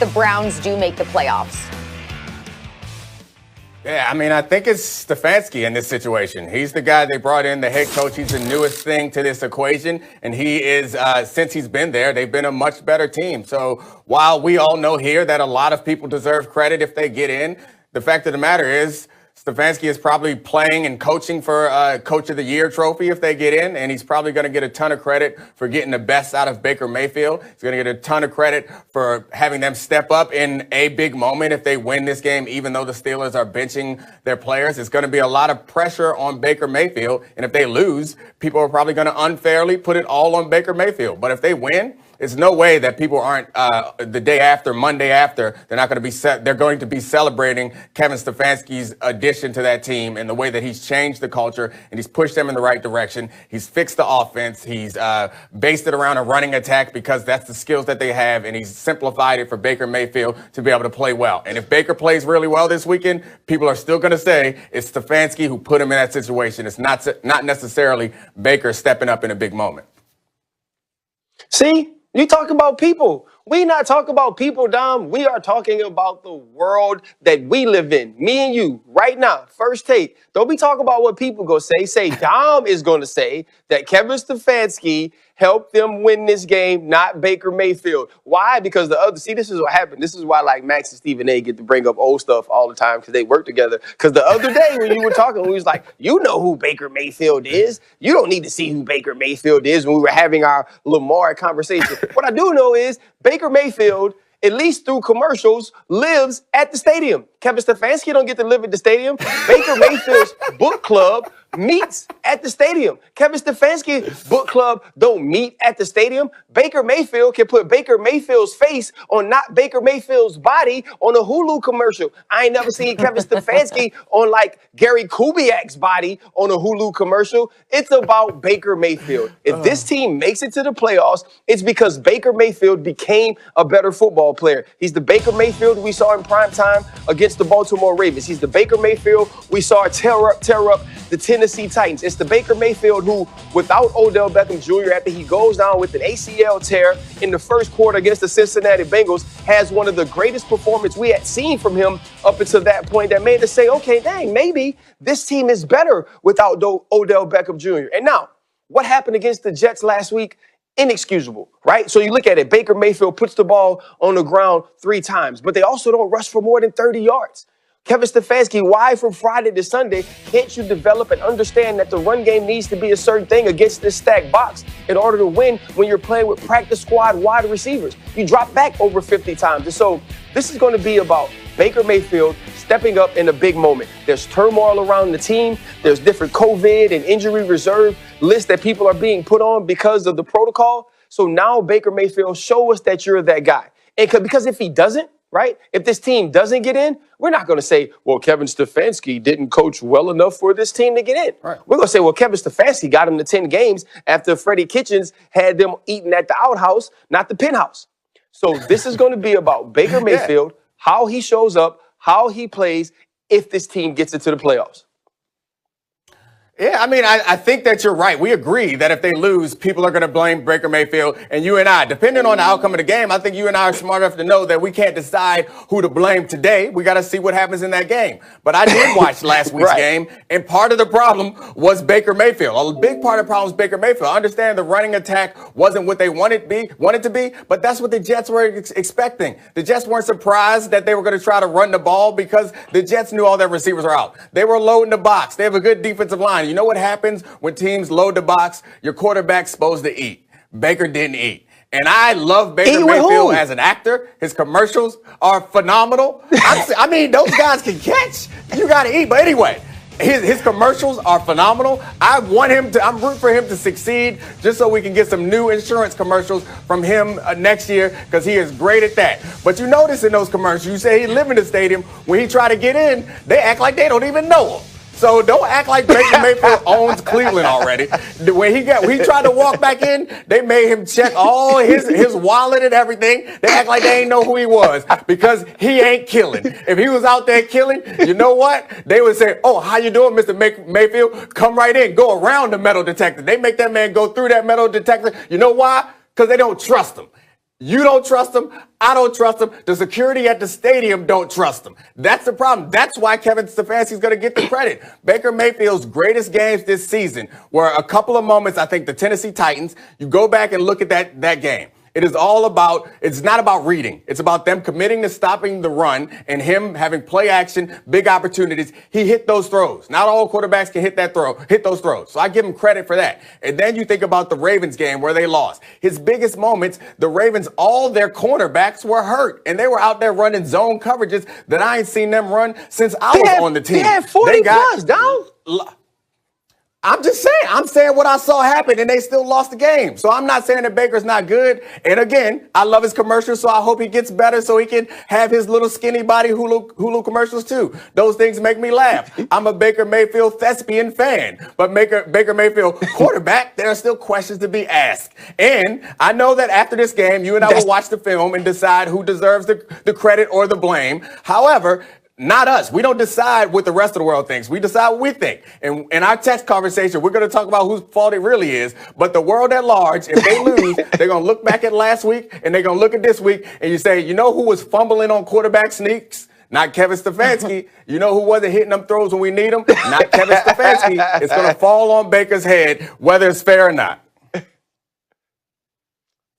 the Browns do make the playoffs? Yeah, I mean, I think it's Stefanski in this situation. He's the guy they brought in, the head coach. He's the newest thing to this equation. And he is, since he's been there, they've been a much better team. So while we all know here that a lot of people deserve credit if they get in, the fact of the matter is Stefanski is probably playing and coaching for a Coach of the Year trophy if they get in, and he's probably going to get a ton of credit for getting the best out of Baker Mayfield. He's going to get a ton of credit for having them step up in a big moment if they win this game, even though the Steelers are benching their players. It's going to be a lot of pressure on Baker Mayfield, and if they lose, people are probably going to unfairly put it all on Baker Mayfield. But if they win, it's no way that people aren't the day after, Monday after, they're not going to be they're going to be celebrating Kevin Stefanski's addition to that team and the way that he's changed the culture and he's pushed them in the right direction. He's fixed the offense. He's based it around a running attack because that's the skills that they have, and he's simplified it for Baker Mayfield to be able to play well. And if Baker plays really well this weekend, people are still going to say it's Stefanski who put him in that situation. It's not necessarily Baker stepping up in a big moment. See? You talk about people. We not talking about people, Dom. We are talking about the world that we live in. Me and you, right now, first take. Don't be talking about what people go say. Say Dom is going to say that Kevin Stefanski helped them win this game, not Baker Mayfield. Why? Because this is what happened. This is why like Max and Stephen A get to bring up old stuff all the time because they work together. Because the other day when you were talking, we was like, you know who Baker Mayfield is. You don't need to see who Baker Mayfield is when we were having our Lamar conversation. What I do know is Baker Mayfield, at least through commercials, lives at the stadium. Kevin Stefanski don't get to live at the stadium. Baker Mayfield's book club meets at the stadium. Kevin Stefanski's book club don't meet at the stadium. Baker Mayfield can put Baker Mayfield's face on not Baker Mayfield's body on a Hulu commercial. I ain't never seen Kevin Stefanski on like Gary Kubiak's body on a Hulu commercial. It's about Baker Mayfield. If this team makes it to the playoffs, it's because Baker Mayfield became a better football player. He's the Baker Mayfield we saw in prime time against the Baltimore Ravens. He's the Baker Mayfield we saw tear up the Tennessee Titans. It's the Baker Mayfield who, without Odell Beckham Jr., after he goes down with an ACL tear in the first quarter against the Cincinnati Bengals, has one of the greatest performances we had seen from him up until that point that made us say, okay, dang, maybe this team is better without Odell Beckham Jr. And now, what happened against the Jets last week? Inexcusable, right? So you look at it, Baker Mayfield puts the ball on the ground 3 times, but they also don't rush for more than 30 yards. Kevin Stefanski, why from Friday to Sunday can't you develop and understand that the run game needs to be a certain thing against this stacked box in order to win when you're playing with practice squad wide receivers? You drop back over 50 times. And so this is going to be about Baker Mayfield stepping up in a big moment. There's turmoil around the team. There's different COVID and injury reserve lists that people are being put on because of the protocol. So now Baker Mayfield, show us that you're that guy. And because if he doesn't, right? If this team doesn't get in, we're not going to say, well, Kevin Stefanski didn't coach well enough for this team to get in. Right. We're going to say, well, Kevin Stefanski got him to 10 games after Freddie Kitchens had them eating at the outhouse, not the penthouse. So this is going to be about Baker Mayfield, how he shows up, how he plays if this team gets into the playoffs. Yeah, I mean, I think that you're right. We agree that if they lose, people are going to blame Baker Mayfield. And you and I, depending on the outcome of the game, I think you and I are smart enough to know that we can't decide who to blame today. We got to see what happens in that game. But I did watch last week's game, and part of the problem was Baker Mayfield. A big part of the problem was Baker Mayfield. I understand the running attack wasn't what they wanted to be, but that's what the Jets were expecting. The Jets weren't surprised that they were going to try to run the ball because the Jets knew all their receivers are out. They were loading the box. They have a good defensive line. You know what happens when teams load the box? Your quarterback's supposed to eat. Baker didn't eat. And I love Baker Mayfield as an actor. His commercials are phenomenal. I mean, those guys can catch. You got to eat. But anyway, his commercials are phenomenal. I'm rooting for him to succeed just so we can get some new insurance commercials from him next year because he is great at that. But you notice in those commercials, you say he live in the stadium. When he try to get in, they act like they don't even know him. So don't act like Baker Mayfield owns Cleveland already. When he tried to walk back in, they made him check all his wallet and everything. They act like they ain't know who he was because he ain't killing. If he was out there killing, you know what? They would say, oh, how you doing, Mr. Mayfield? Come right in. Go around the metal detector. They make that man go through that metal detector. You know why? Because they don't trust him. You don't trust him. I don't trust him. The security at the stadium don't trust him. That's the problem. That's why Kevin Stefanski's going to get the credit. Baker Mayfield's greatest games this season were a couple of moments, I think, the Tennessee Titans. You go back and look at that game. It is all about, it's not about reading. It's about them committing to stopping the run and him having play action, big opportunities. He hit those throws. Not all quarterbacks can hit those throws. So I give him credit for that. And then you think about the Ravens game where they lost. His biggest moments, the Ravens, all their cornerbacks were hurt. And they were out there running zone coverages that I ain't seen them run since I was on the team. They had 40 plus, down. I'm just saying. I'm saying what I saw happen, and they still lost the game. So I'm not saying that Baker's not good. And again, I love his commercials, so I hope he gets better so he can have his little skinny body Hulu commercials too. Those things make me laugh. I'm a Baker Mayfield thespian fan, but Baker Mayfield quarterback, there are still questions to be asked. And I know that after this game, you and I will watch the film and decide who deserves the credit or the blame. However, not us. We don't decide what the rest of the world thinks. We decide what we think. And in our text conversation, we're going to talk about whose fault it really is. But the world at large, if they lose, they're going to look back at last week and they're going to look at this week and you say, you know who was fumbling on quarterback sneaks? Not Kevin Stefanski. You know who wasn't hitting them throws when we need them? Not Kevin Stefanski. It's going to fall on Baker's head, whether it's fair or not.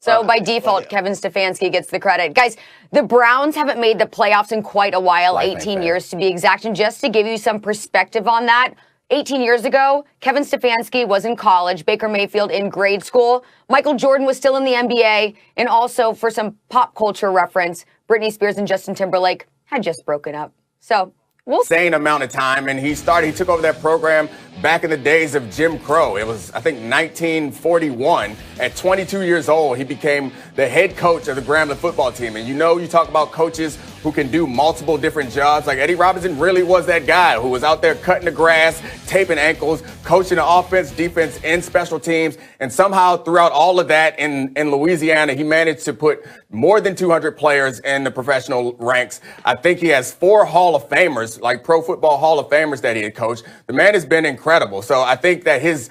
So by default, Kevin Stefanski gets the credit. Guys, the Browns haven't made the playoffs in quite a while, 18 years to be exact. And just to give you some perspective on that, 18 years ago, Kevin Stefanski was in college, Baker Mayfield in grade school. Michael Jordan was still in the NBA. And also, for some pop culture reference, Britney Spears and Justin Timberlake had just broken up. So we'll see. Insane amount of time, and he took over that program back in the days of Jim Crow. It was, I think, 1941. At 22 years old, he became the head coach of the Grambling football team. And you talk about coaches who can do multiple different jobs. Like Eddie Robinson really was that guy who was out there cutting the grass, taping ankles, coaching the offense, defense, and special teams. And somehow throughout all of that in Louisiana, he managed to put more than 200 players in the professional ranks. I think he has 4 Hall of Famers, like Pro Football Hall of Famers that he had coached. The man has been incredible. So I think that his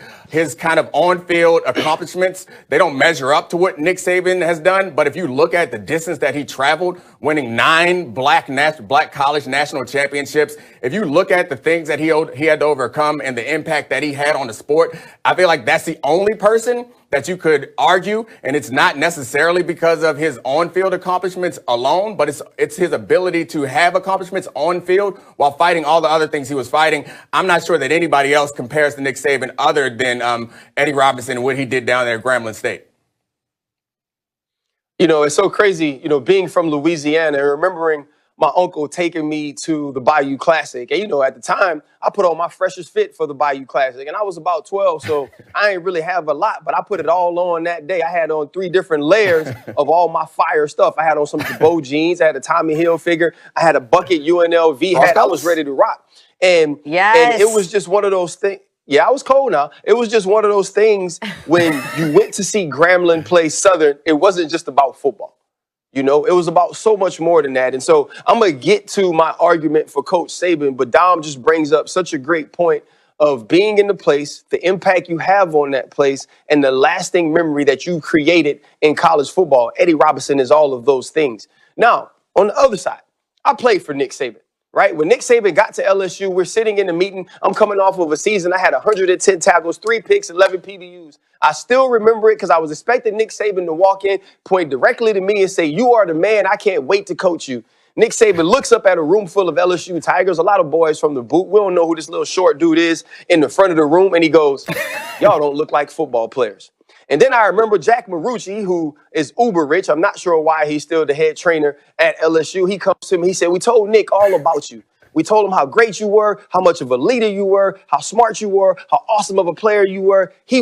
kind of on-field accomplishments, they don't measure up to what Nick Saban has done. But if you look at the distance that he traveled, winning 9 black college national championships, if you look at the things that he had to overcome and the impact that he had on the sport, I feel like that's the only person that you could argue, and it's not necessarily because of his on-field accomplishments alone, but it's his ability to have accomplishments on field while fighting all the other things he was fighting. I'm not sure that anybody else compares to Nick Saban other than Eddie Robinson and what he did down there at Grambling State. You know, it's so crazy, being from Louisiana and remembering my uncle taking me to the Bayou Classic. And, at the time, I put on my freshest fit for the Bayou Classic. And I was about 12, so I ain't really have a lot, but I put it all on that day. I had on 3 different layers of all my fire stuff. I had on some Jabot jeans. I had a Tommy Hilfiger. I had a bucket UNLV hat. I was ready to rock. And it was just one of those things. Yeah, I was cold now. It was just one of those things when you went to see Grambling play Southern, it wasn't just about football. It was about so much more than that. And so I'm going to get to my argument for Coach Saban, but Dom just brings up such a great point of being in the place, the impact you have on that place, and the lasting memory that you created in college football. Eddie Robinson is all of those things. Now, on the other side, I played for Nick Saban. Right? When Nick Saban got to LSU, we're sitting in the meeting. I'm coming off of a season. I had 110 tackles, 3 picks, 11 PBUs. I still remember it because I was expecting Nick Saban to walk in, point directly to me and say, "You are the man. I can't wait to coach you." Nick Saban looks up at a room full of LSU Tigers, a lot of boys from the boot. We don't know who this little short dude is in the front of the room. And he goes, "Y'all don't look like football players." And then I remember Jack Marucci, who is uber rich. I'm not sure why he's still the head trainer at LSU. He comes to me. He said, "We told Nick all about you. We told him how great you were, how much of a leader you were, how smart you were, how awesome of a player you were. He